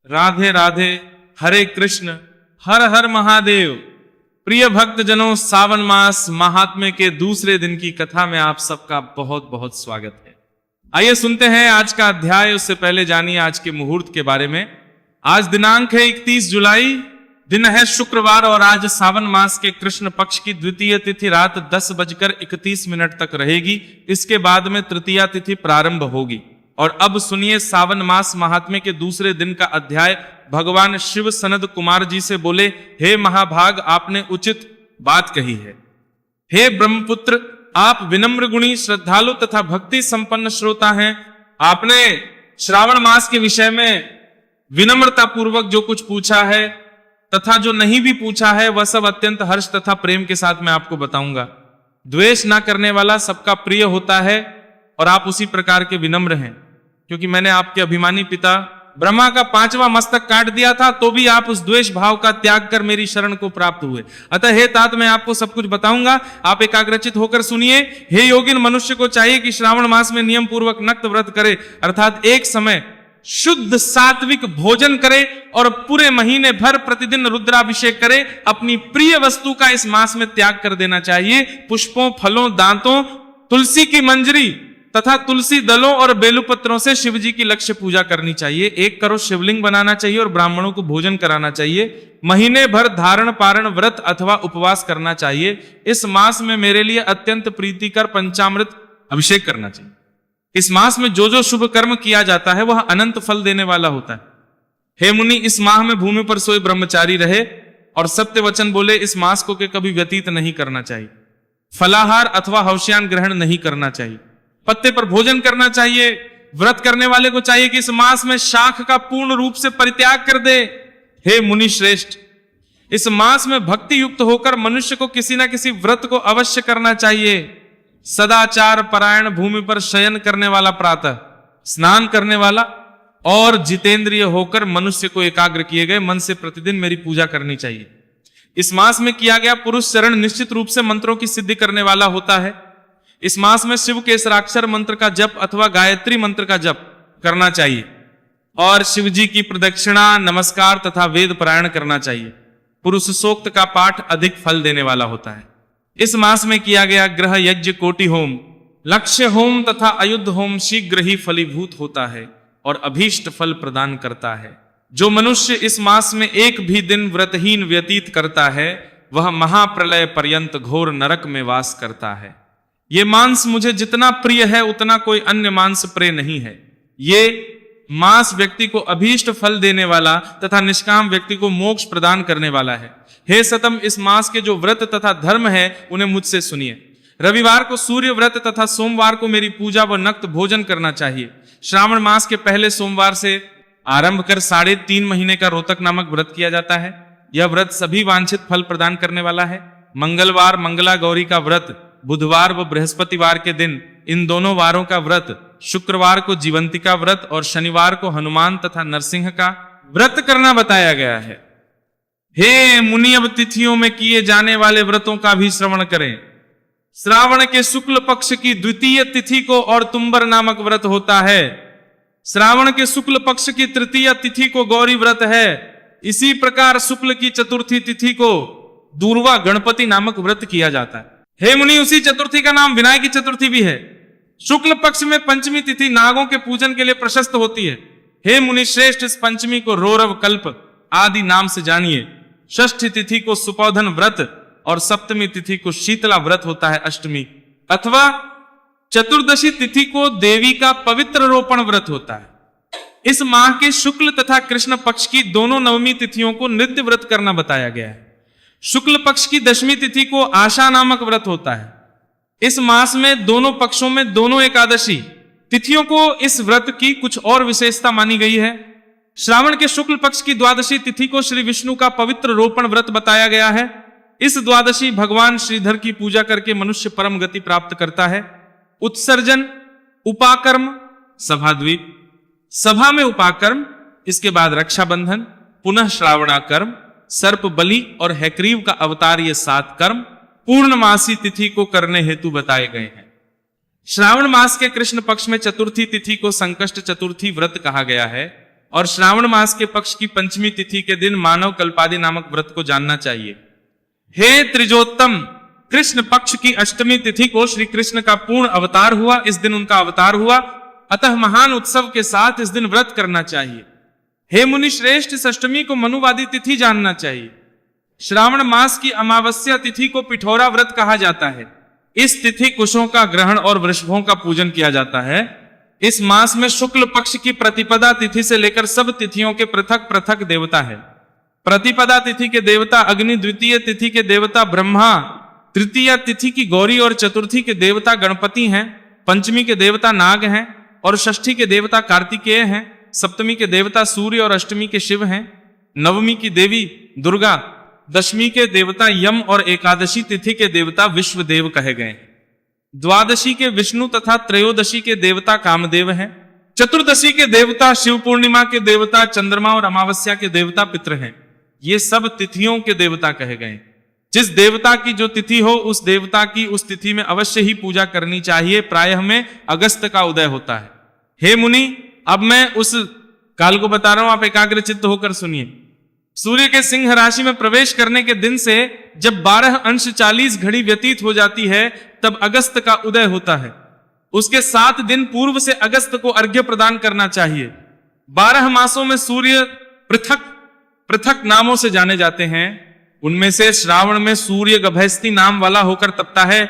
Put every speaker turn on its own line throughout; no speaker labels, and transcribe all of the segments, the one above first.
राधे राधे, हरे कृष्ण, हर हर महादेव। प्रिय भक्तजनों, सावन मास महात्म्य के दूसरे दिन की कथा में आप सबका बहुत बहुत स्वागत है। आइए सुनते हैं आज का अध्याय। उससे पहले जानिए आज के मुहूर्त के बारे में। आज दिनांक है 31 जुलाई, दिन है शुक्रवार और आज सावन मास के कृष्ण पक्ष की द्वितीय तिथि रात 10:31 तक रहेगी। इसके बाद में तृतीया तिथि प्रारंभ होगी। और अब सुनिए सावन मास महात्म्य के दूसरे दिन का अध्याय। भगवान शिव सनद कुमार जी से बोले, हे महाभाग, आपने उचित बात कही है। हे ब्रह्मपुत्र, आप विनम्र गुणी, श्रद्धालु तथा भक्ति संपन्न श्रोता हैं। आपने श्रावण मास के विषय में विनम्रता पूर्वक जो कुछ पूछा है तथा जो नहीं भी पूछा है वह सब अत्यंत हर्ष तथा प्रेम के साथ मैं आपको बताऊंगा। द्वेष ना करने वाला सबका प्रिय होता है और आप उसी प्रकार के विनम्र हैं, क्योंकि मैंने आपके अभिमानी पिता ब्रह्मा का 5वां मस्तक काट दिया था तो भी आप उस द्वेष भाव का त्याग कर मेरी शरण को प्राप्त हुए। अतः हे तात, मैं आपको सब कुछ बताऊंगा, आप एकाग्रचित होकर सुनिए। हे योगिन, मनुष्य को चाहिए कि श्रावण मास में नियम पूर्वक नक्त व्रत करे, अर्थात एक समय शुद्ध सात्विक भोजन करे और पूरे महीने भर प्रतिदिन रुद्राभिषेक करे। अपनी प्रिय वस्तु का इस मास में त्याग कर देना चाहिए। पुष्पों, फलों, दांतों, तुलसी की मंजरी तथा तुलसी दलों और बेलुपत्रों से शिव जी की लक्ष्य पूजा करनी चाहिए। 1 करोड़ शिवलिंग बनाना चाहिए और ब्राह्मणों को भोजन कराना चाहिए। महीने भर धारण पारण व्रत अथवा उपवास करना चाहिए। इस मास में मेरे लिए अत्यंत प्रीतिकर पंचामृत अभिषेक करना चाहिए। इस मास में जो जो शुभ कर्म किया जाता है वह अनंत फल देने वाला होता है। हे मुनि, इस माह में भूमि पर सोए ब्रह्मचारी रहे और सत्य वचन बोले। इस मास को के कभी व्यतीत नहीं करना चाहिए। फलाहार अथवा हवष्यान ग्रहण नहीं करना चाहिए। पत्ते पर भोजन करना चाहिए। व्रत करने वाले को चाहिए कि इस मास में शाख का पूर्ण रूप से परित्याग कर दे। हे मुनि श्रेष्ठ, इस मास में भक्ति युक्त होकर मनुष्य को किसी ना किसी व्रत को अवश्य करना चाहिए। सदाचार परायण, भूमि पर शयन करने वाला, प्रातः स्नान करने वाला और जितेंद्रिय होकर मनुष्य को एकाग्र किए गए मन से प्रतिदिन मेरी पूजा करनी चाहिए। इस मास में किया गया पुरुष चरण निश्चित रूप से मंत्रों की सिद्धि करने वाला होता है। इस मास में शिव के केसराक्षर मंत्र का जप अथवा गायत्री मंत्र का जप करना चाहिए और शिव जी की प्रदक्षिणा, नमस्कार तथा वेद पारायण करना चाहिए। पुरुष सूक्त का पाठ अधिक फल देने वाला होता है। इस मास में किया गया ग्रह यज्ञ, कोटि होम, लक्ष्य होम तथा अयुद्ध होम शीघ्र ही फलीभूत होता है और अभीष्ट फल प्रदान करता है। जो मनुष्य इस मास में एक भी दिन व्रतहीन व्यतीत करता है वह महाप्रलय पर्यंत घोर नरक में वास करता है। ये मांस मुझे जितना प्रिय है उतना कोई अन्य मांस प्रिय नहीं है। ये मांस व्यक्ति को अभीष्ट फल देने वाला तथा निष्काम व्यक्ति को मोक्ष प्रदान करने वाला है। हे सतम, इस मास के जो व्रत तथा धर्म है उन्हें मुझसे सुनिए। रविवार को सूर्य व्रत तथा सोमवार को मेरी पूजा व नक्त भोजन करना चाहिए। श्रावण मास के पहले सोमवार से आरंभ कर 3.5 महीने का रोतक नामक व्रत किया जाता है। यह व्रत सभी वांछित फल प्रदान करने वाला है। मंगलवार मंगला गौरी का व्रत, बुधवार व बृहस्पतिवार के दिन इन दोनों वारों का व्रत, शुक्रवार को जीवंतिका व्रत और शनिवार को हनुमान तथा नरसिंह का व्रत करना बताया गया है। हे मुनि, अब तिथियों में किए जाने वाले व्रतों का भी श्रवण करें। श्रावण के शुक्ल पक्ष की द्वितीय तिथि को और तुम्बर नामक व्रत होता है। श्रावण के शुक्ल पक्ष की तृतीय तिथि को गौरी व्रत है। इसी प्रकार शुक्ल की चतुर्थी तिथि को दूर्वा गणपति नामक व्रत किया जाता है। हे मुनि, उसी चतुर्थी का नाम विनायकी चतुर्थी भी है। शुक्ल पक्ष में पंचमी तिथि नागों के पूजन के लिए प्रशस्त होती है। हे मुनि श्रेष्ठ, इस पंचमी को रोरव कल्प आदि नाम से जानिए। षष्ठी तिथि को सुपौधन व्रत और सप्तमी तिथि को शीतला व्रत होता है। अष्टमी अथवा चतुर्दशी तिथि को देवी का पवित्र रोपण व्रत होता है। इस माह के शुक्ल तथा कृष्ण पक्ष की दोनों नवमी तिथियों को नृत्य व्रत करना बताया गया है। शुक्ल पक्ष की दशमी तिथि को आशा नामक व्रत होता है। इस मास में दोनों पक्षों में दोनों एकादशी तिथियों को इस व्रत की कुछ और विशेषता मानी गई है। श्रावण के शुक्ल पक्ष की द्वादशी तिथि को श्री विष्णु का पवित्र रोपण व्रत बताया गया है। इस द्वादशी भगवान श्रीधर की पूजा करके मनुष्य परम गति प्राप्त करता है। उत्सर्जन, उपाकर्म, सभाद्वीप, सभा में उपाकर्म, इसके बाद रक्षाबंधन, पुनः श्रावणाकर्म, सर्प बलि और हैग्रीव का अवतार, ये 7 कर्म पूर्णमासी तिथि को करने हेतु बताए गए हैं। श्रावण मास के कृष्ण पक्ष में चतुर्थी तिथि को संकष्ट चतुर्थी व्रत कहा गया है और श्रावण मास के पक्ष की पंचमी तिथि के दिन मानव कल्पादि नामक व्रत को जानना चाहिए। हे त्रिजोत्तम, कृष्ण पक्ष की अष्टमी तिथि को श्री कृष्ण का पूर्ण अवतार हुआ, इस दिन उनका अवतार हुआ, अतः महान उत्सव के साथ इस दिन व्रत करना चाहिए। हे मुनि श्रेष्ठ, इस अष्टमी को मनुवादी तिथि जानना चाहिए। श्रावण मास की अमावस्या तिथि को पिठौरा व्रत कहा जाता है। इस तिथि कुशों का ग्रहण और वृषभों का पूजन किया जाता है। इस मास में शुक्ल पक्ष की प्रतिपदा तिथि से लेकर सब तिथियों के पृथक पृथक देवता है। प्रतिपदा तिथि के देवता अग्नि, द्वितीय तिथि के देवता ब्रह्मा, तृतीय तिथि की गौरी और चतुर्थी के देवता गणपति हैं, पंचमी के देवता नाग हैं और षष्ठी के देवता कार्तिकेय हैं, सप्तमी के देवता सूर्य और अष्टमी के शिव हैं, नवमी की देवी दुर्गा, दशमी के देवता यम और एकादशी तिथि के देवता विश्वदेव कहे गए। द्वादशी के विष्णु तथा त्रयोदशी के देवता कामदेव हैं। चतुर्दशी के देवता शिव, पूर्णिमा के देवता चंद्रमा और अमावस्या के देवता पितृ हैं। ये सब तिथियों के देवता कहे गए। जिस देवता की जो तिथि हो उस देवता की उस तिथि में अवश्य ही पूजा करनी चाहिए। प्रायः में अगस्त का उदय होता है। हे मुनि, अब मैं उस काल को बता रहा हूं, आप एकाग्र चित्त होकर सुनिए। सूर्य के सिंह राशि में प्रवेश करने के दिन से जब 12 अंश 40 घड़ी व्यतीत हो जाती है तब अगस्त का उदय होता है। उसके 7 दिन पूर्व से अगस्त को अर्घ्य प्रदान करना चाहिए। 12 मासों में सूर्य पृथक पृथक नामों से जाने जाते हैं। उनमें से श्रावण में सूर्य गभस्ती नाम वाला होकर तपता है।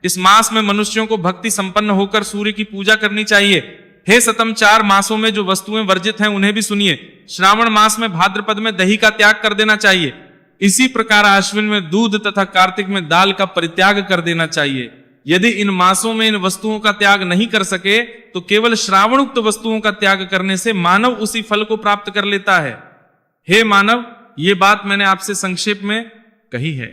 इस मास में मनुष्यों को भक्ति संपन्न होकर सूर्य की पूजा करनी चाहिए। हे सतम, 4 मासों में जो वस्तुएं वर्जित हैं उन्हें भी सुनिए। श्रावण मास में भाद्रपद में दही का त्याग कर देना चाहिए। इसी प्रकार अश्विन में दूध तथा कार्तिक में दाल का परित्याग कर देना चाहिए। यदि इन मासों में इन वस्तुओं का त्याग नहीं कर सके तो केवल श्रावणोक्त वस्तुओं का त्याग करने से मानव उसी फल को प्राप्त कर लेता है। हे मानव, ये बात मैंने आपसे संक्षेप में कही है।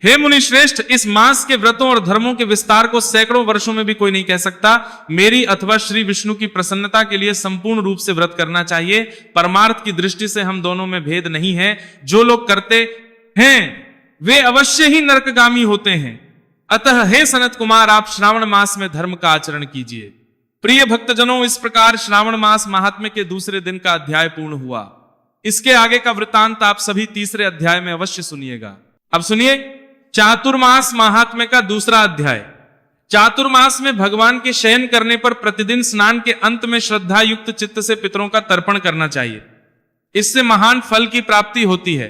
हे मुनि श्रेष्ठ, इस मास के व्रतों और धर्मों के विस्तार को सैकड़ों वर्षों में भी कोई नहीं कह सकता। मेरी अथवा श्री विष्णु की प्रसन्नता के लिए संपूर्ण रूप से व्रत करना चाहिए। परमार्थ की दृष्टि से हम दोनों में भेद नहीं है। जो लोग करते हैं वे अवश्य ही नरकगामी होते हैं। अतः हे सनत कुमार, आप श्रावण मास में धर्म का आचरण कीजिए। प्रिय भक्तजनों, इस प्रकार श्रावण मास महात्म्य के दूसरे दिन का अध्याय पूर्ण हुआ। इसके आगे का वृतांत आप सभी तीसरे अध्याय में अवश्य सुनिएगा। अब सुनिए चातुर्मास महात्म्य का दूसरा अध्याय। चातुर्मास में भगवान के शयन करने पर प्रतिदिन स्नान के अंत में श्रद्धा युक्त चित्त से पितरों का तर्पण करना चाहिए। इससे महान फल की प्राप्ति होती है।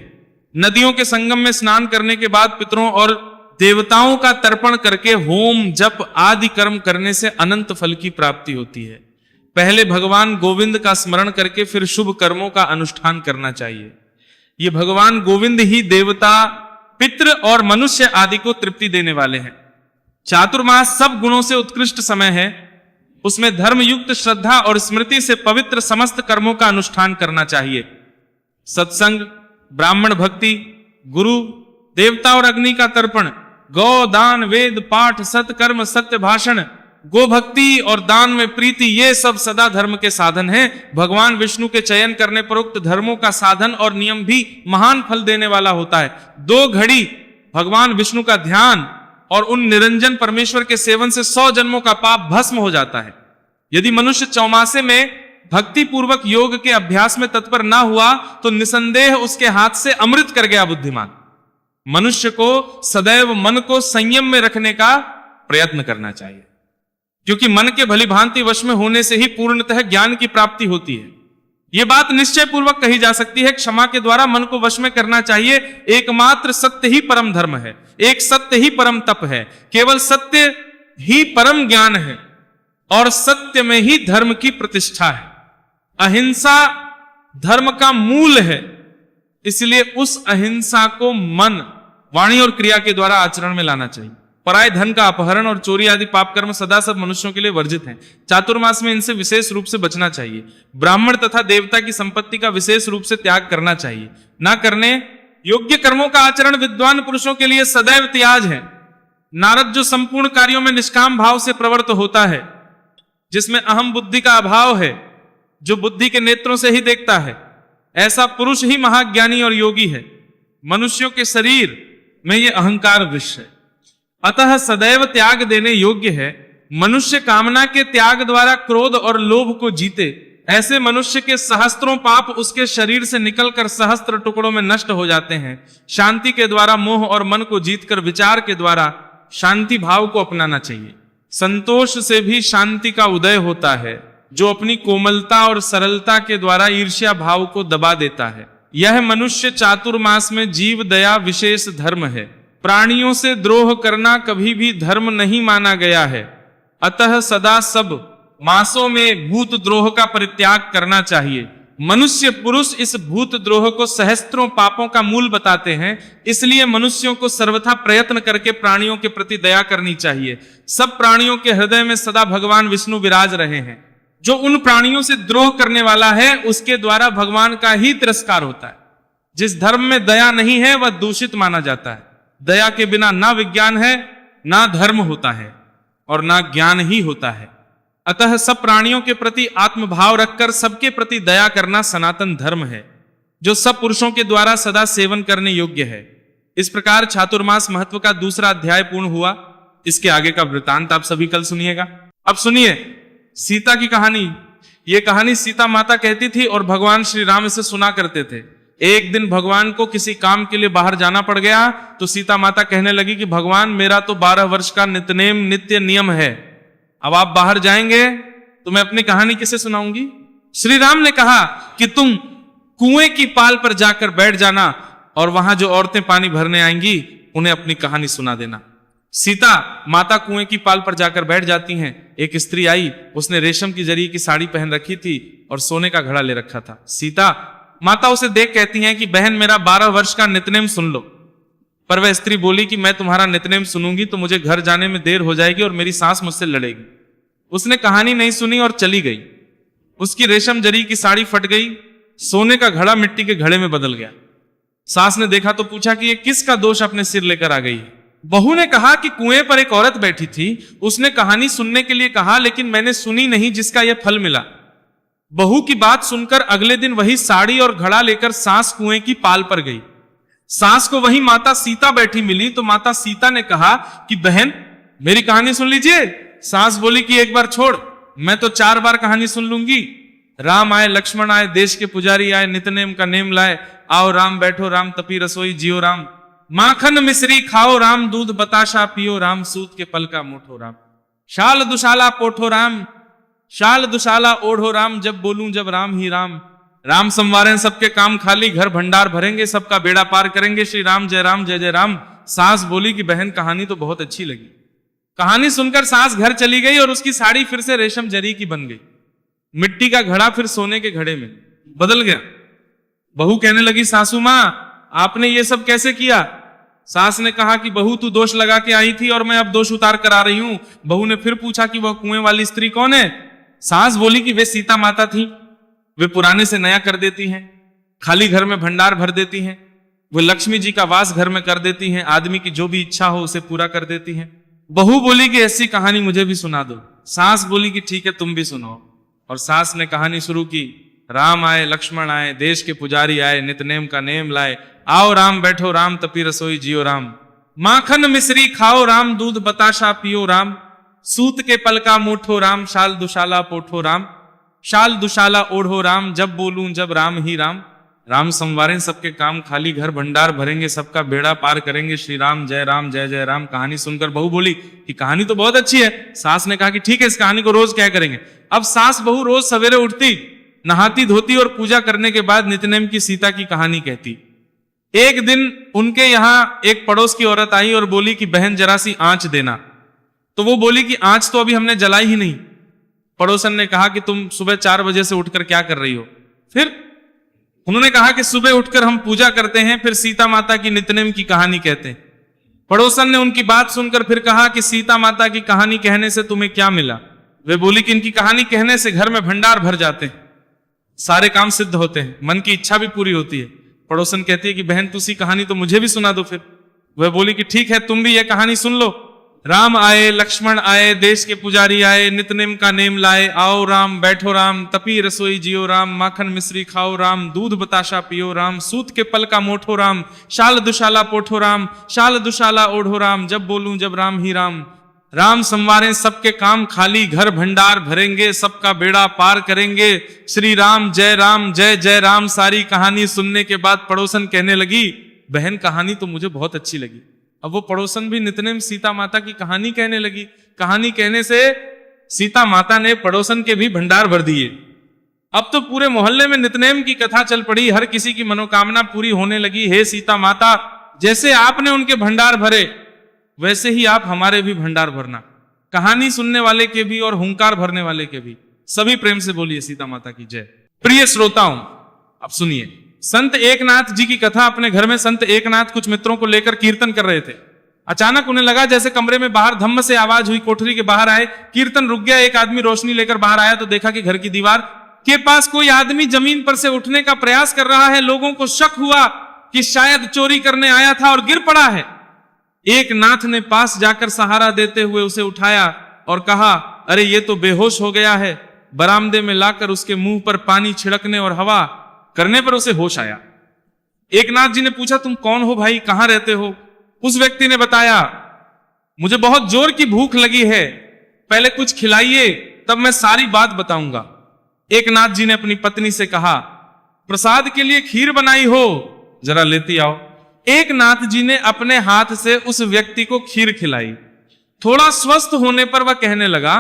नदियों के संगम में स्नान करने के बाद पितरों और देवताओं का तर्पण करके होम जप आदि कर्म करने से अनंत फल की प्राप्ति होती है। पहले भगवान गोविंद का स्मरण करके फिर शुभ कर्मों का अनुष्ठान करना चाहिए। ये भगवान गोविंद ही देवता, पितृ और मनुष्य आदि को तृप्ति देने वाले हैं। चातुर्मास सब गुणों से उत्कृष्ट समय है। उसमें धर्म युक्त श्रद्धा और स्मृति से पवित्र समस्त कर्मों का अनुष्ठान करना चाहिए। सत्संग, ब्राह्मण भक्ति, गुरु, देवता और अग्नि का तर्पण, गौ दान, वेद पाठ, सत्कर्म, सत्य भाषण, गो भक्ति और दान में प्रीति, ये सब सदा धर्म के साधन हैं। भगवान विष्णु के चयन करने पर उक्त धर्मों का साधन और नियम भी महान फल देने वाला होता है। 2 घड़ी भगवान विष्णु का ध्यान और उन निरंजन परमेश्वर के सेवन से 100 जन्मों का पाप भस्म हो जाता है। यदि मनुष्य चौमासे में भक्ति पूर्वक योग के अभ्यास में तत्पर ना हुआ तो निसंदेह उसके हाथ से अमृत कर गया बुद्धिमान। मनुष्य को सदैव मन को संयम में रखने का प्रयत्न करना चाहिए, क्योंकि मन के भली भांति वश में होने से ही पूर्णतः ज्ञान की प्राप्ति होती है। यह बात निश्चय पूर्वक कही जा सकती है। क्षमा के द्वारा मन को वश में करना चाहिए। एकमात्र सत्य ही परम धर्म है। एक सत्य ही परम तप है। केवल सत्य ही परम ज्ञान है और सत्य में ही धर्म की प्रतिष्ठा है। अहिंसा धर्म का मूल है, इसलिए उस अहिंसा को मन, वाणी और क्रिया के द्वारा आचरण में लाना चाहिए। पराय धन का अपहरण और चोरी आदि पाप कर्म सदा सब मनुष्यों के लिए वर्जित हैं। चातुर्मास में इनसे विशेष रूप से बचना चाहिए। ब्राह्मण तथा देवता की संपत्ति का विशेष रूप से त्याग करना चाहिए। ना करने योग्य कर्मों का आचरण विद्वान पुरुषों के लिए सदैव त्याज है। नारद जो संपूर्ण कार्यों में निष्काम भाव से प्रवृत्त होता है, जिसमें अहम बुद्धि का अभाव है, जो बुद्धि के नेत्रों से ही देखता है, ऐसा पुरुष ही महाज्ञानी और योगी है। मनुष्यों के शरीर में यह अहंकार विष है, अतः सदैव त्याग देने योग्य है। मनुष्य कामना के त्याग द्वारा क्रोध और लोभ को जीते ऐसे मनुष्य के सहस्त्रों पाप उसके शरीर से निकलकर सहस्त्र टुकड़ों में नष्ट हो जाते हैं। शांति के द्वारा मोह और मन को जीतकर विचार के द्वारा शांति भाव को अपनाना चाहिए। संतोष से भी शांति का उदय होता है, जो अपनी कोमलता और सरलता के द्वारा ईर्ष्या भाव को दबा देता है। यह मनुष्य चातुर्मास में जीव दया विशेष धर्म है। प्राणियों से द्रोह करना कभी भी धर्म नहीं माना गया है, अतः सदा सब मासों में भूत द्रोह का परित्याग करना चाहिए। मनुष्य पुरुष इस भूत द्रोह को सहस्त्रों पापों का मूल बताते हैं, इसलिए मनुष्यों को सर्वथा प्रयत्न करके प्राणियों के प्रति दया करनी चाहिए। सब प्राणियों के हृदय में सदा भगवान विष्णु विराज रहे हैं। जो उन प्राणियों से द्रोह करने वाला है, उसके द्वारा भगवान का ही तिरस्कार होता है। जिस धर्म में दया नहीं है वह दूषित माना जाता है। दया के बिना ना विज्ञान है, ना धर्म होता है और ना ज्ञान ही होता है। अतः सब प्राणियों के प्रति आत्मभाव रखकर सबके प्रति दया करना सनातन धर्म है, जो सब पुरुषों के द्वारा सदा सेवन करने योग्य है। इस प्रकार चातुर्मास महत्व का दूसरा अध्याय पूर्ण हुआ। इसके आगे का वृतांत आप सभी कल सुनिएगा। अब सुनिए सीता की कहानी। ये कहानी सीता माता कहती थी और भगवान श्री राम इसे सुना करते थे। एक दिन भगवान को किसी काम के लिए बाहर जाना पड़ गया, तो सीता माता कहने लगी कि भगवान मेरा तो 12 वर्ष का नित्यनेम नित्य नियम है, अब आप बाहर जाएंगे तो मैं अपनी कहानी किसे सुनाऊंगी। श्री राम ने कहा कि तुम कुएं की पाल पर जाकर बैठ जाना और वहां जो औरतें पानी भरने आएंगी उन्हें अपनी कहानी सुना देना। सीता माता कुएं की पाल पर जाकर बैठ जाती हैं। एक स्त्री आई, उसने रेशम की जरी की साड़ी पहन रखी थी और सोने का घड़ा ले रखा था। सीता माता उसे देख कहती हैं कि बहन मेरा 12 वर्ष का नित्यनेम सुन लो। पर वह स्त्री बोली कि मैं तुम्हारा नित्यनेम सुनूंगी तो मुझे घर जाने में देर हो जाएगी और मेरी सास मुझसे लड़ेगी। उसने कहानी नहीं सुनी और चली गई। उसकी रेशम जरी की साड़ी फट गई, सोने का घड़ा मिट्टी के घड़े में बदल गया। सास ने देखा तो पूछा कि ये किसका दोष अपने सिर लेकर आ गई है। बहू ने कहा कि कुएं पर एक औरत बैठी थी, उसने कहानी सुनने के लिए कहा लेकिन मैंने सुनी नहीं, जिसका यह फल मिला। बहू की बात सुनकर अगले दिन वही साड़ी और घड़ा लेकर सास कुएं की पाल पर गई। सास को वही माता सीता बैठी मिली तो माता सीता ने कहा कि बहन मेरी कहानी सुन लीजिए। सास बोली कि एक बार छोड़, मैं तो 4 बार कहानी सुन लूंगी। राम आए, लक्ष्मण आए, देश के पुजारी आए, नित्यनेम का नेम लाए, आओ राम बैठो राम, तपी रसोई जियो राम, माखन मिश्री खाओ राम, दूध बताशा पियो राम, सूत के पल का मुठो राम, शाल दुशाला पोठो राम, शाल दुशाला ओढ़ो राम, जब बोलूं जब राम ही राम, राम संवारें सबके काम खाली, घर भंडार भरेंगे, सबका बेड़ा पार करेंगे, श्री राम जय जय राम। सास बोली कि बहन कहानी तो बहुत अच्छी लगी। कहानी सुनकर सास घर चली गई और उसकी साड़ी फिर से रेशम जरी की बन गई। मिट्टी का घड़ा फिर सोने के घड़े में बदल गया। बहू कहने लगी सासू मां आपने ये सब कैसे किया। सास ने कहा कि बहू तू दोष लगा के आई थी और मैं अब दोष उतार कर आ रही हूं। बहू ने फिर पूछा कि वह कुएं वाली स्त्री कौन है। सास बोली कि वे सीता माता थी, वे पुराने से नया कर देती हैं, खाली घर में भंडार भर देती हैं, वे लक्ष्मी जी का वास घर में कर देती हैं, आदमी की जो भी इच्छा हो उसे पूरा कर देती हैं। बहू बोली कि ऐसी कहानी मुझे भी सुना दो। सास बोली कि ठीक है तुम भी सुनो। और सास ने कहानी शुरू की। राम आए, लक्ष्मण आए, देश के पुजारी आए, नित्यनेम का नेम लाए, आओ राम बैठो राम, तपी रसोई जियो राम, माखन मिश्री खाओ राम, दूध बताशा पियो राम, सूत के पल का मुठो राम, शाल दुशाला पोठो राम, शाल दुशाला ओढ़ो राम, जब बोलूं जब राम ही राम, राम संवारें सबके काम खाली, घर भंडार भरेंगे, सबका बेड़ा पार करेंगे, श्री राम जय राम। कहानी सुनकर बहू बोली कि कहानी तो बहुत अच्छी है। सास ने कहा कि ठीक है इस कहानी को रोज क्या करेंगे। अब सास बहू रोज सवेरे उठती, नहाती धोती और पूजा करने के बाद नित्यनेम की सीता की कहानी कहती। एक दिन उनके यहां एक पड़ोस की औरत आई और बोली कि बहन जरा सी आंच देना। तो वो बोली कि आंच तो अभी हमने जलाई ही नहीं। पड़ोसन ने कहा कि तुम सुबह 4 बजे से उठकर क्या कर रही हो। फिर उन्होंने कहा कि सुबह उठकर हम पूजा करते हैं, फिर सीता माता की नित्यनेम की कहानी कहते हैं। पड़ोसन ने उनकी बात सुनकर फिर कहा कि सीता माता की कहानी कहने से तुम्हें क्या मिला। वे बोली कि इनकी कहानी कहने से घर में भंडार भर जाते हैं, सारे काम सिद्ध होते हैं, मन की इच्छा भी पूरी होती है। पड़ोसन कहती है कि बहन तुसी कहानी तो मुझे भी सुना दो। फिर वह बोली कि ठीक है तुम भी यह कहानी सुन लो। राम आए, लक्ष्मण आए, देश के पुजारी आए, नित्यनेम का नेम लाए, आओ राम बैठो राम, तपी रसोई जियो राम, माखन मिश्री खाओ राम, दूध बताशा पियो राम, सूत के पल का मोठो राम, शाल दुशाला पोठो राम, शाल दुशाला ओढ़ो राम, जब बोलूं जब राम ही राम, राम संवारे सबके काम खाली, घर भंडार भरेंगे, सबका बेड़ा पार करेंगे, श्री राम जय जय राम। सारी कहानी सुनने के बाद पड़ोसन कहने लगी, बहन कहानी तो मुझे बहुत अच्छी लगी। अब वो पड़ोसन भी नितनेम सीता माता की कहानी कहने लगी। कहानी कहने से सीता माता ने पड़ोसन के भी भंडार भर दिए। अब तो पूरे मोहल्ले में नितनेम की कथा चल पड़ी, हर किसी की मनोकामना पूरी होने लगी। हे सीता माता, जैसे आपने उनके भंडार भरे वैसे ही आप हमारे भी भंडार भरना, कहानी सुनने वाले के भी और हुंकार भरने वाले के भी। सभी प्रेम से बोलिए सीता माता की जय। प्रिय श्रोताओं, अब सुनिए, संत एकनाथ जी की कथा। अपने घर में संत एकनाथ कुछ मित्रों को लेकर कीर्तन कर रहे थे। अचानक उन्हें लगा जैसे कमरे में बाहर धम्म से आवाज हुई, कोठरी के बाहर आए, कीर्तन रुक गया। एक आदमी रोशनी लेकर बाहर आया तो देखा कि घर की दीवार के पास कोई आदमी जमीन पर से उठने का प्रयास कर रहा है। लोगों को शक हुआ कि शायद चोरी करने आया था और गिर पड़ा है। एक नाथ ने पास जाकर सहारा देते हुए उसे उठाया और कहा, अरे ये तो बेहोश हो गया है। बरामदे में लाकर उसके मुंह पर पानी छिड़कने और हवा करने पर उसे होश आया। एक नाथ जी ने पूछा, तुम कौन हो भाई, कहां रहते हो? उस व्यक्ति ने बताया, मुझे बहुत जोर की भूख लगी है, पहले कुछ खिलाइए तब मैं सारी बात बताऊंगा। एक नाथ जी ने अपनी पत्नी से कहा, प्रसाद के लिए खीर बनाई हो, जरा लेती आओ। एक नाथ जी ने अपने हाथ से उस व्यक्ति को खीर खिलाई। थोड़ा स्वस्थ होने पर वह कहने लगा,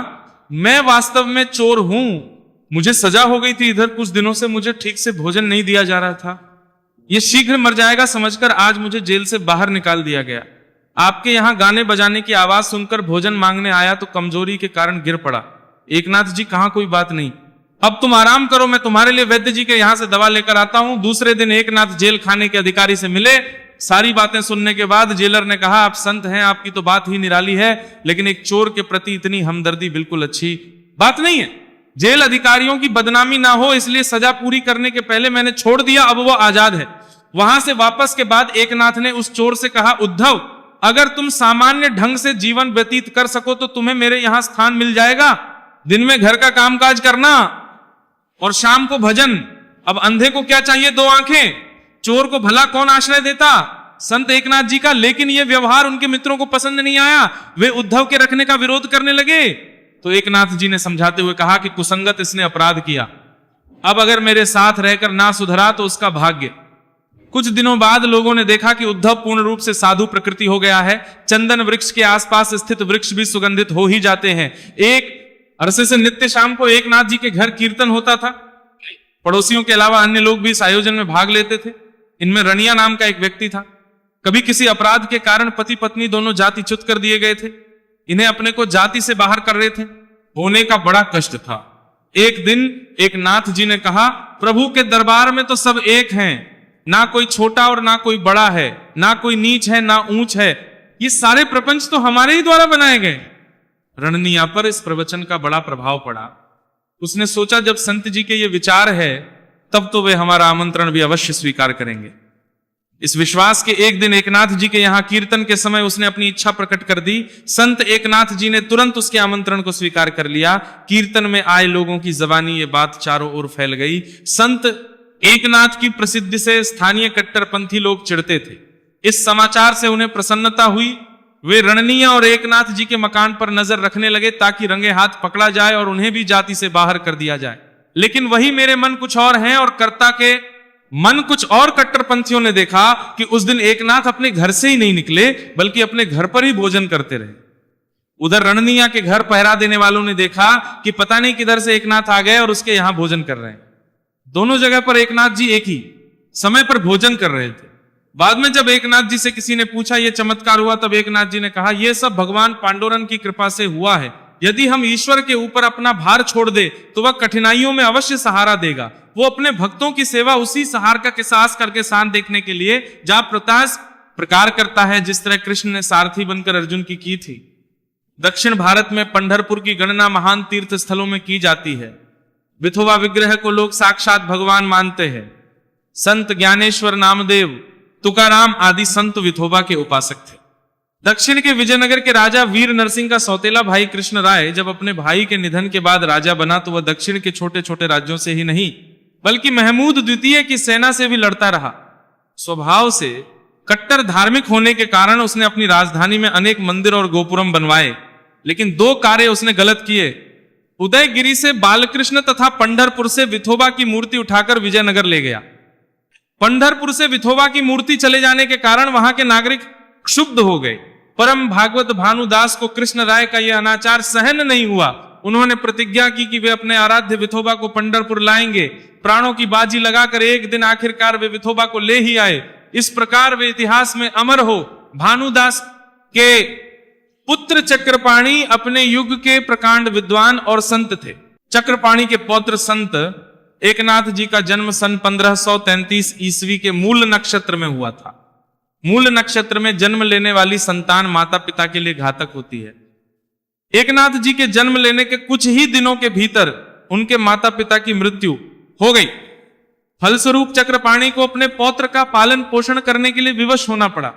मैं वास्तव में चोर हूं, मुझे सजा हो गई थी। इधर कुछ दिनों से मुझे ठीक से भोजन नहीं दिया जा रहा था। यह शीघ्र मर जाएगा समझकर आज मुझे जेल से बाहर निकाल दिया गया। आपके यहां गाने बजाने की आवाज सुनकर भोजन मांगने आया तो कमजोरी के कारण गिर पड़ा। एकनाथ जी, कहां कोई बात नहीं, अब तुम आराम करो, मैं तुम्हारे लिए वैद्य जी के यहां से दवा लेकर आता हूं। दूसरे दिन एकनाथ जेल खाने के अधिकारी से मिले। सारी बातें सुनने के बाद जेलर ने कहा, आप संत हैं, आपकी तो बात ही निराली है, लेकिन एक चोर के प्रति इतनी हमदर्दी बिल्कुल अच्छी बात नहीं है। जेल अधिकारियों की बदनामी ना हो इसलिए सजा पूरी करने के पहले मैंने छोड़ दिया, अब वो आजाद है। वहां से वापस के बाद एकनाथ ने उस चोर से कहा, उद्धव, अगर तुम सामान्य ढंग से जीवन व्यतीत कर सको तो तुम्हें मेरे यहां स्थान मिल जाएगा। दिन में घर का कामकाज करना और शाम को भजन। अब अंधे को क्या चाहिए, दो आंखें। चोर को भला कौन आश्रय देता, संत एकनाथ जी का। लेकिन यह व्यवहार उनके मित्रों को पसंद नहीं आया, वे उद्धव के रखने का विरोध करने लगे। तो एकनाथ जी ने समझाते हुए कहा कि कुसंगत इसने अपराध किया, अब अगर मेरे साथ रहकर ना सुधरा तो उसका भाग्य। कुछ दिनों बाद लोगों ने देखा कि उद्धव पूर्ण रूप से साधु प्रकृति हो गया है। चंदन वृक्ष के आसपास स्थित वृक्ष भी सुगंधित हो ही जाते हैं। एक अरसे से नित्य शाम को एकनाथ जी के घर कीर्तन होता था। पड़ोसियों के अलावा अन्य लोग भी इस आयोजन में भाग लेते थे। इनमें रनिया नाम का एक व्यक्ति था। कभी किसी अपराध के कारण पति पत्नी दोनों जाति च्युत कर दिए गए थे। इन्हें अपने को जाति से बाहर कर रहे थे। होने का बड़ा कष्ट था। एक दिन एक नाथ जी ने कहा, प्रभु के दरबार में तो सब एक हैं, ना कोई छोटा और ना कोई बड़ा है, ना कोई नीच है ना ऊंच है, ये सारे प्रपंच तो हमारे ही द्वारा बनाए गए। रणनीया पर इस प्रवचन का बड़ा प्रभाव पड़ा। उसने सोचा जब संत जी के ये विचार है तब तो वे हमारा आमंत्रण भी अवश्य स्वीकार करेंगे। इस विश्वास के एक दिन एकनाथ जी के यहां कीर्तन के समय उसने अपनी इच्छा प्रकट कर दी। संत एकनाथ जी ने तुरंत उसके आमंत्रण को स्वीकार कर लिया। कीर्तन में आए लोगों की जबानी ये बात चारों ओर फैल गई। संत एकनाथ की प्रसिद्धि से स्थानीय कट्टरपंथी लोग चिढ़ते थे। इस समाचार से उन्हें प्रसन्नता हुई। वे रणनीया और एकनाथ जी के मकान पर नजर रखने लगे ताकि रंगे हाथ पकड़ा जाए और उन्हें भी जाति से बाहर कर दिया जाए। लेकिन वही मेरे मन कुछ और हैं और कर्ता के मन कुछ और। कट्टरपंथियों ने देखा कि उस दिन एकनाथ अपने घर से ही नहीं निकले बल्कि अपने घर पर ही भोजन करते रहे। उधर रणनीया के घर पहरा देने वालों ने देखा कि पता नहीं किधर से एकनाथ आ गए और उसके यहां भोजन कर रहे हैं। दोनों जगह पर एकनाथ जी एक ही समय पर भोजन कर रहे थे। बाद में जब एकनाथ जी से किसी ने पूछा यह चमत्कार हुआ, तब एकनाथ जी ने कहा, यह सब भगवान पांडुरंग की कृपा से हुआ है। यदि हम ईश्वर के ऊपर अपना भार छोड़ दे तो वह कठिनाइयों में अवश्य सहारा देगा। वो अपने भक्तों की सेवा उसी सहारा के साहस करके शान देखने के लिए जहां प्रकार करता है, जिस तरह कृष्ण ने सारथी बनकर अर्जुन की थी। दक्षिण भारत में पंढरपुर की गणना महान तीर्थ स्थलों में की जाती है। विठोबा विग्रह को लोग साक्षात भगवान मानते हैं। संत ज्ञानेश्वर नामदेव, तुकाराम आदि संत विठोबा के उपासक थे। दक्षिण के विजयनगर के राजा वीर नरसिंह का सौतेला भाई कृष्ण राय जब अपने भाई के निधन के बाद राजा बना तो वह दक्षिण के छोटे छोटे राज्यों से ही नहीं बल्कि महमूद द्वितीय की सेना से भी लड़ता रहा। स्वभाव से कट्टर धार्मिक होने के कारण उसने अपनी राजधानी में अनेक मंदिर और गोपुरम बनवाए। लेकिन दो कार्य उसने गलत किए। उदयगिरी से बालकृष्ण तथा पंढरपुर से विठोबा की मूर्ति उठाकर विजयनगर ले गया। पंढरपुर से विठोबा की मूर्ति चले जाने के कारण वहां के नागरिक क्षुब्ध हो गए। परम भागवत भानुदास को कृष्ण राय का यह अनाचार सहन नहीं हुआ। उन्होंने प्रतिज्ञा की कि वे अपने आराध्य विठोबा को पंढरपुर लाएंगे। प्राणों की बाजी लगाकर एक दिन आखिरकार वे विठोबा को ले ही आए। इस प्रकार वे इतिहास में अमर हो। भानुदास के पुत्र चक्रपाणी अपने युग के प्रकांड विद्वान और संत थे। चक्रपाणी के पौत्र संत एकनाथ जी का जन्म सन 1533 ईस्वी के मूल नक्षत्र में हुआ था। मूल नक्षत्र में जन्म लेने वाली संतान माता पिता के लिए घातक होती है। एकनाथ जी के जन्म लेने के कुछ ही दिनों के भीतर उनके माता पिता की मृत्यु हो गई। फलस्वरूप चक्रपाणी को अपने पौत्र का पालन पोषण करने के लिए विवश होना पड़ा।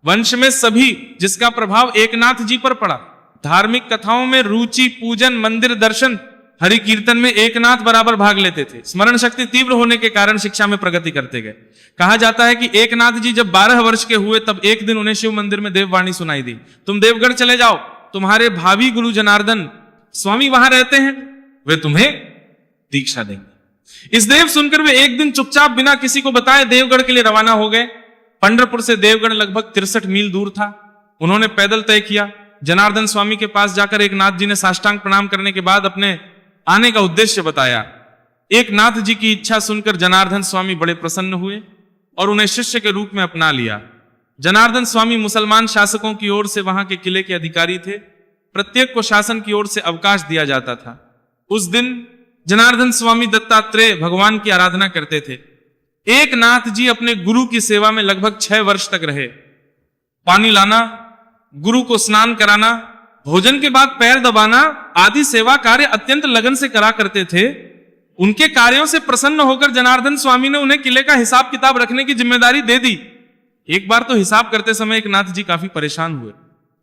वंश में सभी जिसका प्रभाव एकनाथ जी पर पड़ा। धार्मिक कथाओं में रुचि, पूजन, मंदिर दर्शन, हरि कीर्तन में एकनाथ बराबर भाग लेते थे। स्मरण शक्ति तीव्र होने के कारण शिक्षा में प्रगति करते गए। कहा जाता है कि एकनाथ जी जब 12 वर्ष के हुए तब एक दिन उन्हें शिव मंदिर में देववाणी सुनाई दी, तुम देवगढ़ चले जाओ, तुम्हारे भावी गुरु जनार्दन स्वामी वहां रहते हैं, वे तुम्हें दीक्षा देंगे। इस देव सुनकर वे एक दिन चुपचाप बिना किसी को बताए देवगढ़ के लिए रवाना हो गए। पंढरपुर से देवगढ़ लगभग 63 मील दूर था। उन्होंने पैदल तय किया। जनार्दन स्वामी के पास जाकर एकनाथ जी ने साष्टांग प्रणाम करने के बाद अपने आने का उद्देश्य बताया। एकनाथ जी की इच्छा सुनकर जनार्दन स्वामी बड़े प्रसन्न हुए और उन्हें शिष्य के रूप में अपना लिया। जनार्दन स्वामी मुसलमान शासकों की ओर से वहां के किले के अधिकारी थे। प्रत्येक को शासन की ओर से अवकाश दिया जाता था। उस दिन जनार्दन स्वामी दत्तात्रेय भगवान की आराधना करते थे। एकनाथ जी अपने गुरु की सेवा में लगभग 6 वर्ष तक रहे। पानी लाना, गुरु को स्नान कराना, भोजन के बाद पैर दबाना आदि सेवा कार्य अत्यंत लगन से करा करते थे। उनके कार्यों से प्रसन्न होकर जनार्दन स्वामी ने उन्हें किले का हिसाब किताब रखने की जिम्मेदारी दे दी। एक बार तो हिसाब करते समय एकनाथ जी काफी परेशान हुए।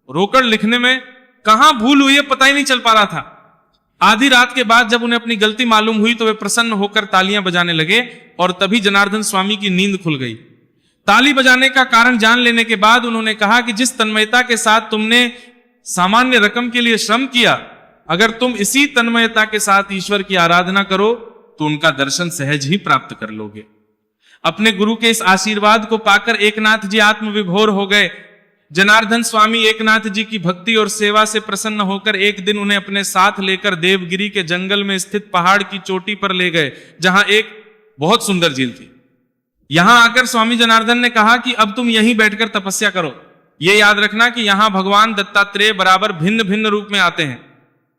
रोकड़ लिखने में कहां भूल हुई है पता ही नहीं चल पा रहा था। आधी रात के बाद जब उन्हें अपनी गलती मालूम हुई तो वे प्रसन्न होकर तालियां बजाने लगे और तभी जनार्दन स्वामी की नींद खुल गई। ताली बजाने का कारण जान लेने के बाद उन्होंने कहा कि जिस तन्मयता के साथ तुमने सामान्य रकम के लिए श्रम किया, अगर तुम इसी तन्मयता के साथ ईश्वर की आराधना करो तो उनका दर्शन सहज ही प्राप्त कर लोगे। अपने गुरु के इस आशीर्वाद को पाकर एकनाथ जी आत्मविभोर हो गए। जनार्दन स्वामी एकनाथ जी की भक्ति और सेवा से प्रसन्न होकर एक दिन उन्हें अपने साथ लेकर देवगिरी के जंगल में स्थित पहाड़ की चोटी पर ले गए, जहां एक बहुत सुंदर झील थी। यहां आकर स्वामी जनार्दन ने कहा कि अब तुम यहीं बैठकर तपस्या करो। ये याद रखना कि यहां भगवान दत्तात्रेय बराबर भिन्न भिन्न रूप में आते हैं।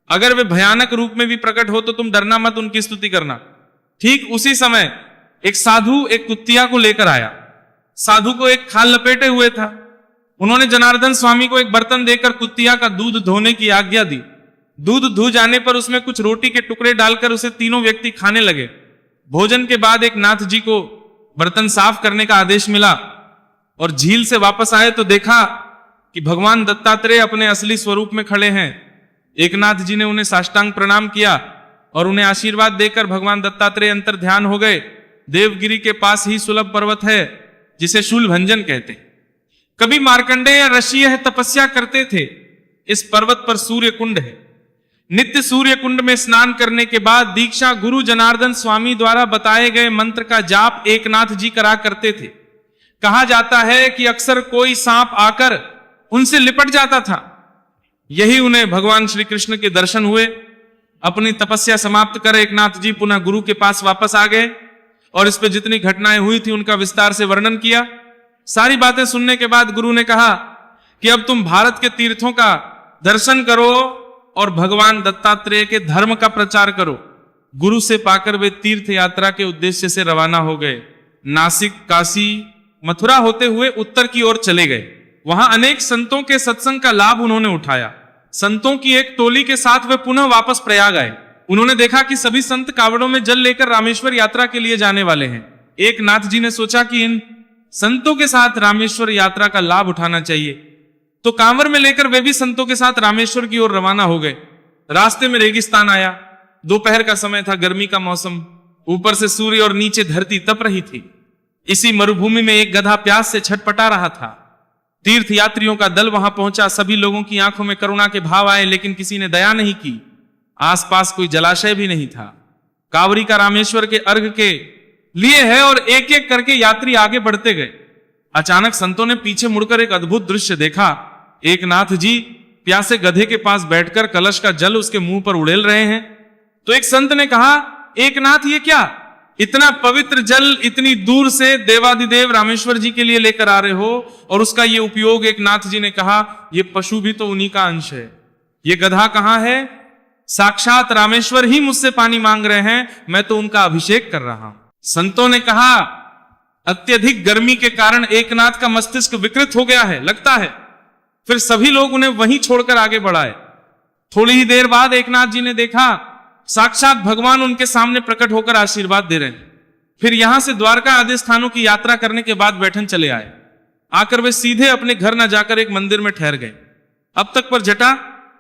अगर वे भयानक रूप में भी प्रकट हो तो तुम डरना मत, उनकी स्तुति करना। ठीक उसी समय एक साधु एक कुत्तिया को लेकर आया। साधु को एक खाल लपेटे हुए था। उन्होंने जनार्दन स्वामी को एक बर्तन देकर कुत्तिया का दूध धोने की आज्ञा दी। दूध धो जाने पर उसमें कुछ रोटी के टुकड़े डालकर उसे तीनों व्यक्ति खाने लगे। भोजन के बाद एक नाथ जी को बर्तन साफ करने का आदेश मिला और झील से वापस आए तो देखा कि भगवान दत्तात्रेय अपने असली स्वरूप में खड़े हैं। एकनाथ जी ने उन्हें साष्टांग प्रणाम किया और उन्हें आशीर्वाद देकर भगवान दत्तात्रेय अंतर ध्यान हो गए। देवगिरी के पास ही सुलभ पर्वत है जिसे शूलभंजन कहते हैं। कभी मार्कंडेय या ऋषि यह तपस्या करते थे। इस पर्वत पर सूर्य कुंड है। नित्य सूर्य कुंड में स्नान करने के बाद दीक्षा गुरु जनार्दन स्वामी द्वारा बताए गए मंत्र का जाप एकनाथ जी करा करते थे। कहा जाता है कि अक्सर कोई सांप आकर उनसे लिपट जाता था। यही उन्हें भगवान श्री कृष्ण के दर्शन हुए। अपनी तपस्या समाप्त कर एकनाथ जी पुनः गुरु के पास वापस आ गए और इस पे जितनी घटनाएं हुई थी उनका विस्तार से वर्णन किया। सारी बातें सुनने के बाद गुरु ने कहा कि अब तुम भारत के तीर्थों का दर्शन करो और भगवान दत्तात्रेय के धर्म का प्रचार करो। गुरु से पाकर वे तीर्थ यात्रा के उद्देश्य से रवाना हो गए। नासिक, काशी, मथुरा होते हुए उत्तर की ओर चले गए। वहां अनेक संतों के सत्संग का लाभ उन्होंने उठाया। संतों की एक टोली के साथ वे पुनः वापस प्रयाग आए। उन्होंने देखा कि सभी संत कावड़ों में जल लेकर रामेश्वर यात्रा के लिए जाने वाले हैं। एक नाथ जी ने सोचा कि इन संतों के साथ रामेश्वर यात्रा का लाभ उठाना चाहिए, तो कांवर में लेकर वे भी संतों के साथ रामेश्वर की ओर रवाना हो गए। रास्ते में रेगिस्तान आया। दोपहर का समय था, गर्मी का मौसम। ऊपर से सूर्य और नीचे धरती तप रही थी। इसी मरुभूमि में एक गधा प्यास से छटपटा रहा था। तीर्थ यात्रियों का दल वहां पहुंचा, सभी लोगों की आंखों में करुणा के भाव आए, लेकिन किसी ने दया नहीं की। आसपास कोई जलाशय भी नहीं था। कावरी का रामेश्वर के अर्घ के लिए है और एक एक करके यात्री आगे बढ़ते गए। अचानक संतों ने पीछे मुड़कर एक अद्भुत दृश्य देखा। एकनाथ जी प्यासे गधे के पास बैठकर कलश का जल उसके मुंह पर उड़ेल रहे हैं। तो एक संत ने कहा, एकनाथ ये क्या, इतना पवित्र जल इतनी दूर से देवादिदेव रामेश्वर जी के लिए लेकर आ रहे हो और उसका ये उपयोग। एकनाथ जी ने कहा, ये पशु भी तो उन्हीं का अंश है। ये गधा कहां है? साक्षात रामेश्वर ही मुझसे पानी मांग रहे हैं, मैं तो उनका अभिषेक कर रहा हूं। संतों ने कहा, अत्यधिक गर्मी के कारण एकनाथ का मस्तिष्क विकृत हो गया है लगता है। फिर सभी लोग उन्हें वहीं छोड़कर आगे बढ़ाए। थोड़ी ही देर बाद एकनाथ जी ने देखा साक्षात भगवान उनके सामने प्रकट होकर आशीर्वाद दे रहे हैं। फिर यहां से द्वारका आदि स्थानों की यात्रा करने के बाद बैठन चले आए। आकर वे सीधे अपने घर न जाकर एक मंदिर में ठहर गए। अब तक पर जटा,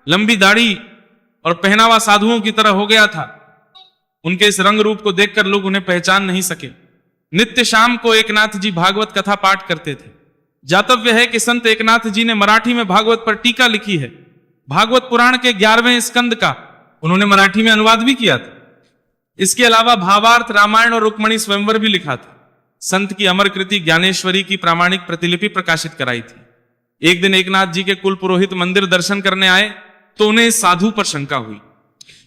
लंबी दाढ़ी और पहनावा साधुओं की तरह हो गया था। उनके इस रंग रूप को देखकर लोग उन्हें पहचान नहीं सके। नित्य शाम को एकनाथ जी भागवत कथा पाठ करते थे। जातव्य है कि संत एकनाथ जी ने मराठी में भागवत पर टीका लिखी है। भागवत पुराण के 11वें स्कंद का उन्होंने मराठी में अनुवाद भी किया था। इसके अलावा भावार्थ, रामायण और रुक्मणी स्वयंवर भी लिखा था। संत की अमर कृति ज्ञानेश्वरी की प्रामाणिक प्रतिलिपि प्रकाशित कराई थी। एक दिन एकनाथ जी के कुल पुरोहित मंदिर दर्शन करने आए तो उन्हें इस साधु पर शंका हुई।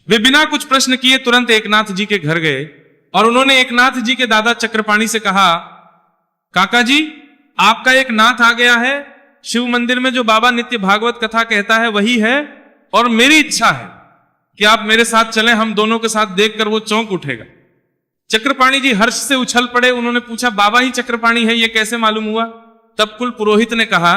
वे बिना कुछ प्रश्न किए तुरंत एकनाथ जी के घर गए और उन्होंने एकनाथ जी के दादा चक्रपाणी से कहा, काका जी, आपका एक नाथ आ गया है। शिव मंदिर में जो बाबा नित्य भागवत कथा कहता है वही है, और मेरी इच्छा है कि आप मेरे साथ चलें। हम दोनों के साथ देखकर वो चौंक उठेगा। चक्रपाणी जी हर्ष से उछल पड़े। उन्होंने पूछा, बाबा ही चक्रपाणी है, ये कैसे मालूम हुआ? तब कुल पुरोहित ने कहा,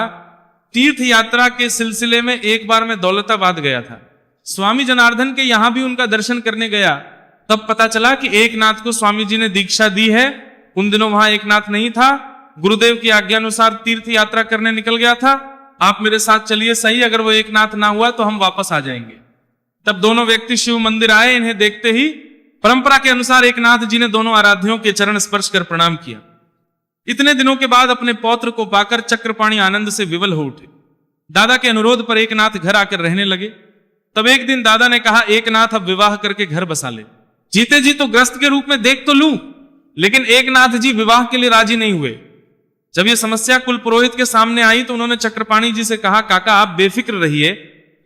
तीर्थ यात्रा के सिलसिले में एक बार मैं दौलताबाद गया था। स्वामी जनार्दन के यहां भी उनका दर्शन करने गया। तब पता चला कि एकनाथ को स्वामी जी ने दीक्षा दी है। उन दिनों वहां एकनाथ नहीं था। गुरुदेव की आज्ञा अनुसार तीर्थ यात्रा करने निकल गया था। आप मेरे साथ चलिए सही, अगर वो एकनाथ ना हुआ तो हम वापस आ जाएंगे। तब दोनों व्यक्ति शिव मंदिर आए। इन्हें देखते ही परंपरा के अनुसार एकनाथ जी ने दोनों आराध्यों के चरण स्पर्श कर प्रणाम किया। इतने दिनों के बाद अपने पौत्र को पाकर चक्रपाणी आनंद से विवल हो उठे। दादा के अनुरोध पर एकनाथ घर आकर रहने लगे। तब एक दिन दादा ने कहा, एकनाथ अब विवाह करके घर बसा ले। जीते जी तो ग्रस्त के रूप में देख तो लूं। लेकिन एकनाथ जी विवाह के लिए राजी नहीं हुए। जब यह समस्या कुल पुरोहित के सामने आई तो उन्होंने चक्रपाणी जी से कहा, काका आप बेफिक्र रहिए,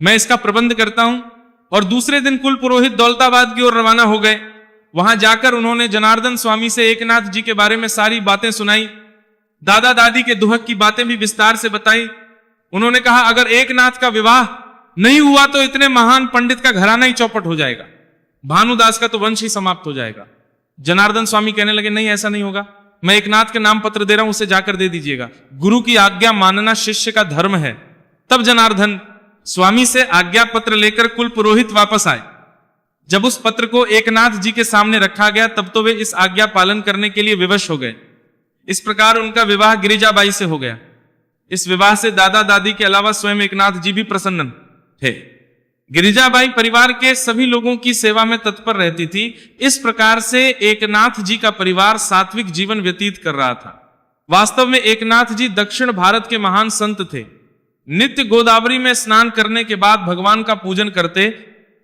मैं इसका प्रबंध करता हूं। और दूसरे दिन कुल पुरोहित दौलताबाद की ओर रवाना हो गए। वहां जाकर उन्होंने जनार्दन स्वामी से एकनाथ जी के बारे में सारी बातें सुनाई। दादा दादी के दुहक की बातें भी विस्तार से बताई। उन्होंने कहा, अगर एकनाथ का विवाह नहीं हुआ तो इतने महान पंडित का घराना ही चौपट हो जाएगा। भानुदास का तो वंश ही समाप्त हो जाएगा। जनार्दन स्वामी कहने लगे, नहीं ऐसा नहीं होगा, मैं एकनाथ के नाम पत्र दे रहा हूं, उसे जाकर दे दीजिएगा। गुरु की आज्ञा मानना शिष्य का धर्म है। तब जनार्दन स्वामी से आज्ञा पत्र लेकर कुल पुरोहित वापस आए। जब उस पत्र को एकनाथ जी के सामने रखा गया तब तो वे इस आज्ञा पालन करने के लिए विवश हो गए। इस प्रकार उनका विवाह गिरिजाबाई से हो गया। इस विवाह से दादा दादी के अलावा स्वयं एकनाथ जी भी प्रसन्न थे। गिरिजाबाई परिवार के सभी लोगों की सेवा में तत्पर रहती थी। इस प्रकार से एकनाथ जी का परिवार सात्विक जीवन व्यतीत कर रहा था। वास्तव में एकनाथ जी दक्षिण भारत के महान संत थे। नित्य गोदावरी में स्नान करने के बाद भगवान का पूजन करते,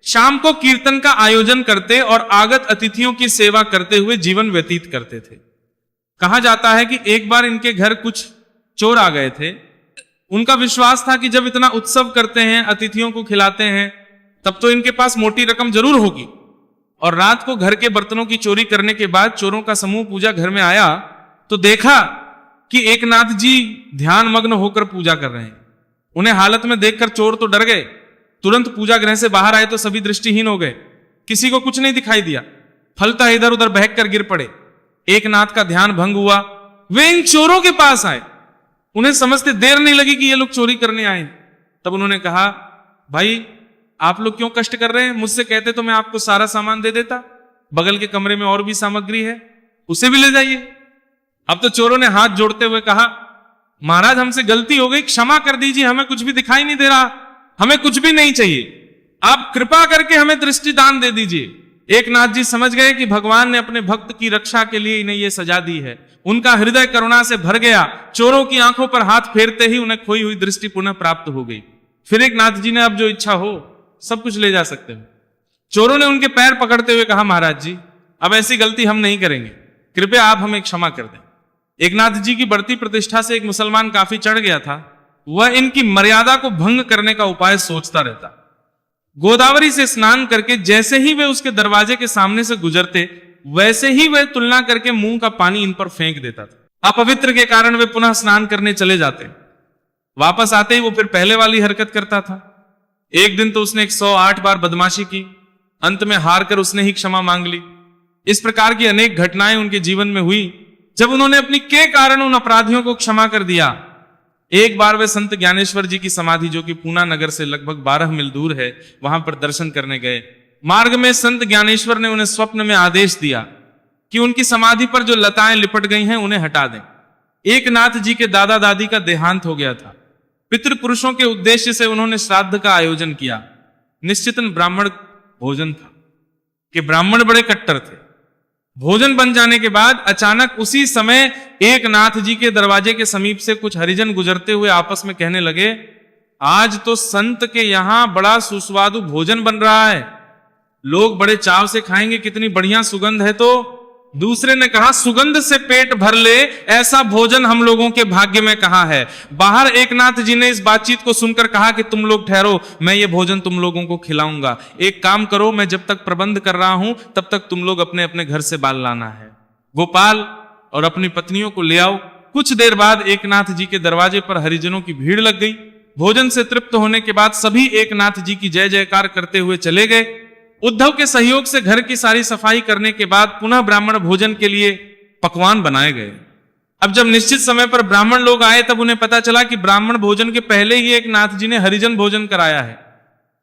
शाम को कीर्तन का आयोजन करते और आगत अतिथियों की सेवा करते हुए जीवन व्यतीत करते थे। कहा जाता है कि एक बार इनके घर कुछ चोर आ गए थे। उनका विश्वास था कि जब इतना उत्सव करते हैं, अतिथियों को खिलाते हैं, तब तो इनके पास मोटी रकम जरूर होगी। और रात को घर के बर्तनों की चोरी करने के बाद चोरों का समूह पूजा घर में आया तो देखा कि एकनाथ जी ध्यान मग्न होकर पूजा कर रहे हैं। उन्हें हालत में देखकर चोर तो डर गए। तुरंत पूजा गृह से बाहर आए तो सभी दृष्टिहीन हो गए। किसी को कुछ नहीं दिखाई दिया। फलता इधर उधर बहक कर गिर पड़े। एकनाथ का ध्यान भंग हुआ। वे इन चोरों के पास आए। उन्हें समझते देर नहीं लगी कि ये लोग चोरी करने आए। तब उन्होंने कहा, भाई आप लोग क्यों कष्ट कर रहे हैं? मुझसे कहते तो मैं आपको सारा सामान दे देता। बगल के कमरे में और भी सामग्री है, उसे भी ले जाइए। अब तो चोरों ने हाथ जोड़ते हुए कहा, महाराज हमसे गलती हो गई, क्षमा कर दीजिए, हमें कुछ भी दिखाई नहीं दे रहा, हमें कुछ भी नहीं चाहिए, आप कृपा करके हमें दृष्टि दान दे दीजिए। एकनाथ जी समझ गए कि भगवान ने अपने भक्त की रक्षा के लिए इन्हें ये सजा दी है। उनका हृदय करुणा से भर गया। चोरों की आंखों पर हाथ फेरते ही उन्हें खोई हुई दृष्टि पुनः प्राप्त हो गई। फिर एक नाथ जी ने, अब जो इच्छा हो सब कुछ ले जा सकते हो। चोरों ने उनके पैर पकड़ते हुए कहा, महाराज जी अब ऐसी गलती हम नहीं करेंगे, कृपया आप हमें क्षमा कर दें। एक नाथ जी की बढ़ती प्रतिष्ठा से एक मुसलमान काफी चढ़ गया था। वह इनकी मर्यादा को भंग करने का उपाय सोचता रहता। गोदावरी से स्नान करके जैसे ही वे उसके दरवाजे के सामने से गुजरते, वैसे ही वह तुलना करके मुंह का पानी इन पर फेंक देता था। अपवित्र के कारण वे पुनः स्नान करने चले जाते। वापस आते ही वो फिर पहले वाली हरकत करता था। एक दिन तो उसने 108 बार बदमाशी की, अंत में हार कर उसने ही क्षमा मांग ली। इस प्रकार की अनेक घटनाएं उनके जीवन में हुई। जब उन्होंने अपनी के कारण उन अपराधियों को क्षमा कर दिया, एक बार वे संत ज्ञानेश्वर जी की समाधि, जो कि पूना नगर से लगभग 12 मील दूर है, वहां पर दर्शन करने गए। मार्ग में संत ज्ञानेश्वर ने उन्हें स्वप्न में आदेश दिया कि उनकी समाधि पर जो लताएं लिपट गई हैं उन्हें हटा दें। एक नाथ जी के दादा दादी का देहांत हो गया था। पितृपुरुषों के उद्देश्य से उन्होंने श्राद्ध का आयोजन किया। निश्चितन ब्राह्मण भोजन था कि ब्राह्मण बड़े कट्टर थे। भोजन बन जाने के बाद अचानक उसी समय एक नाथ जी के दरवाजे के समीप से कुछ हरिजन गुजरते हुए आपस में कहने लगे, आज तो संत के यहां बड़ा सुस्वादु भोजन बन रहा है, लोग बड़े चाव से खाएंगे, कितनी बढ़िया सुगंध है। तो दूसरे ने कहा, सुगंध से पेट भर ले ऐसा भोजन हम लोगों के भाग्य में कहां है। बाहर एक नाथ जी ने इस बातचीत को सुनकर कहा कि तुम लोग ठहरो, मैं ये भोजन तुम लोगों को खिलाऊंगा। एक काम करो, मैं जब तक प्रबंध कर रहा हूं तब तक तुम लोग अपने अपने घर से बाल लाना है। गोपाल और अपनी पत्नियों को ले आओ। कुछ देर बाद एक नाथ जी के दरवाजे पर हरिजनों की भीड़ लग गई। भोजन से तृप्त होने के बाद सभी एक नाथ जी की जय जयकार करते हुए चले गए। उद्धव के सहयोग से घर की सारी सफाई करने के बाद पुनः ब्राह्मण भोजन के लिए पकवान बनाए गए। अब जब निश्चित समय पर ब्राह्मण लोग आए, तब उन्हें पता चला कि ब्राह्मण भोजन के पहले ही एक नाथ जी ने हरिजन भोजन कराया है।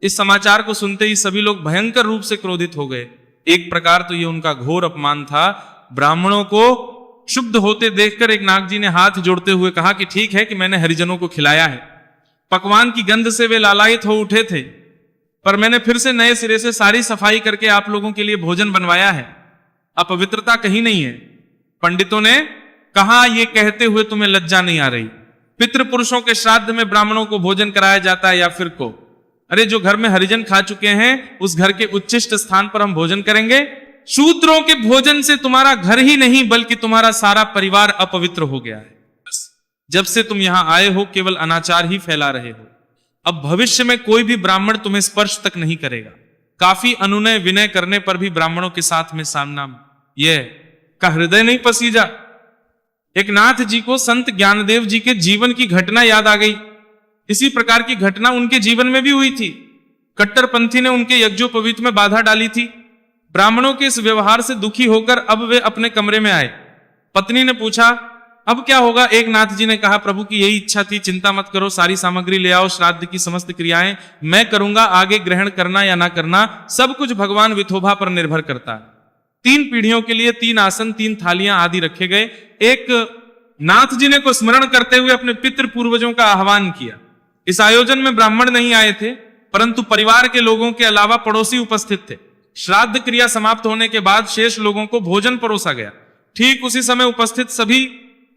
इस समाचार को सुनते ही सभी लोग भयंकर रूप से क्रोधित हो गए। एक प्रकार तो ये उनका घोर अपमान था। ब्राह्मणों को शुद्ध होते देखकर एक नाथ जी ने हाथ जोड़ते हुए कहा कि ठीक है कि मैंने हरिजनों को खिलाया है। पकवान की गंध से वे लालायित हो उठे थे, पर मैंने फिर से नए सिरे से सारी सफाई करके आप लोगों के लिए भोजन बनवाया है। अपवित्रता कहीं नहीं है। पंडितों ने कहा, ये कहते हुए तुम्हें लज्जा नहीं आ रही? पितृपुरुषों के श्राद्ध में ब्राह्मणों को भोजन कराया जाता है या फिर को? अरे जो घर में हरिजन खा चुके हैं उस घर के उच्चिष्ट स्थान पर हम भोजन करेंगे? शूद्रों के भोजन से तुम्हारा घर ही नहीं बल्कि तुम्हारा सारा परिवार अपवित्र हो गया है। जब से तुम यहां आए हो केवल अनाचार ही फैला रहे हो। अब भविष्य में कोई भी ब्राह्मण तुम्हें स्पर्श तक नहीं करेगा। काफी अनुनय विनय करने पर भी ब्राह्मणों के साथ में सामना यह का हृदय नहीं पसीजा। एक नाथ जी को संत ज्ञानदेव जी के जीवन की घटना याद आ गई। इसी प्रकार की घटना उनके जीवन में भी हुई थी। कट्टरपंथी ने उनके यज्ञोपवीत में बाधा डाली थी। ब्राह्मणों के इस व्यवहार से दुखी होकर अब वे अपने कमरे में आए। पत्नी ने पूछा, अब क्या होगा? एक नाथ जी ने कहा, प्रभु की यही इच्छा थी, चिंता मत करो, सारी सामग्री ले आओ, श्राद्ध की समस्त क्रियाएं मैं करूंगा, आगे ग्रहण करना या ना करना सब कुछ भगवान विठोबा पर निर्भर करता है। 3 पीढ़ियों के लिए 3 आसन, 3 थालियां आदि रखे गए। एक नाथ जी ने को स्मरण करते हुए अपने पितृ पूर्वजों का आह्वान किया। इस आयोजन में ब्राह्मण नहीं आए थे, परंतु परिवार के लोगों के अलावा पड़ोसी उपस्थित थे। श्राद्ध क्रिया समाप्त होने के बाद शेष लोगों को भोजन परोसा गया। ठीक उसी समय उपस्थित सभी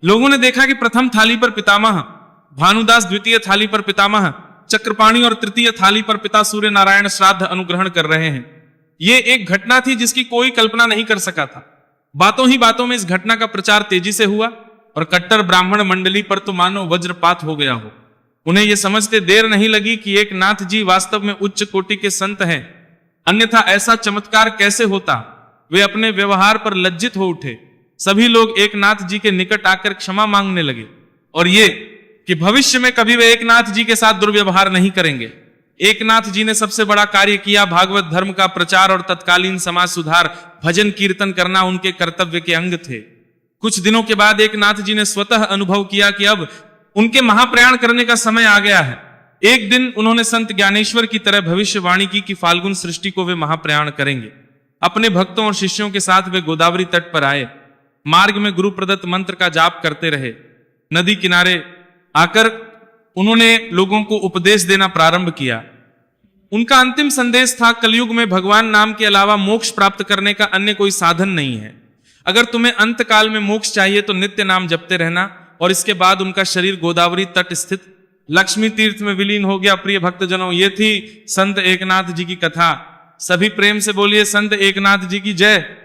लोगों ने देखा कि प्रथम थाली पर पितामह भानुदास, द्वितीय थाली पर पितामह चक्रपाणी और तृतीय थाली पर पिता सूर्य नारायण श्राद्ध अनुग्रहण कर रहे हैं। ये एक घटना थी जिसकी कोई कल्पना नहीं कर सका था। बातों ही बातों में इस घटना का प्रचार तेजी से हुआ और कट्टर ब्राह्मण मंडली पर तो मानो वज्रपात हो गया हो। उन्हें यह समझते देर नहीं लगी कि एक नाथ जी वास्तव में उच्च कोटि के संत हैं, अन्यथा ऐसा चमत्कार कैसे होता। वे अपने व्यवहार पर लज्जित हो उठे। सभी लोग एक नाथ जी के निकट आकर क्षमा मांगने लगे और ये कि भविष्य में कभी वे एक नाथ जी के साथ दुर्व्यवहार नहीं करेंगे। एक नाथ जी ने सबसे बड़ा कार्य किया। भागवत धर्म का प्रचार और तत्कालीन समाज सुधार, भजन कीर्तन करना उनके कर्तव्य के अंग थे। कुछ दिनों के बाद एक नाथ जी ने स्वतः अनुभव किया कि अब उनके महाप्रयाण करने का समय आ गया है। एक दिन उन्होंने संत ज्ञानेश्वर की तरह भविष्यवाणी की कि फाल्गुन सृष्टि को वे महाप्रयाण करेंगे। अपने भक्तों और शिष्यों के साथ वे गोदावरी तट पर आए। मार्ग में गुरु प्रदत्त मंत्र का जाप करते रहे। नदी किनारे आकर उन्होंने लोगों को उपदेश देना प्रारंभ किया। उनका अंतिम संदेश था, कलयुग में भगवान नाम के अलावा मोक्ष प्राप्त करने का अन्य कोई साधन नहीं है। अगर तुम्हें अंत काल में मोक्ष चाहिए तो नित्य नाम जपते रहना। और इसके बाद उनका शरीर गोदावरी तट स्थित लक्ष्मी तीर्थ में विलीन हो गया। प्रिय भक्तजनों, ये थी संत एकनाथ जी की कथा। सभी प्रेम से बोलिए संत एकनाथ जी की जय।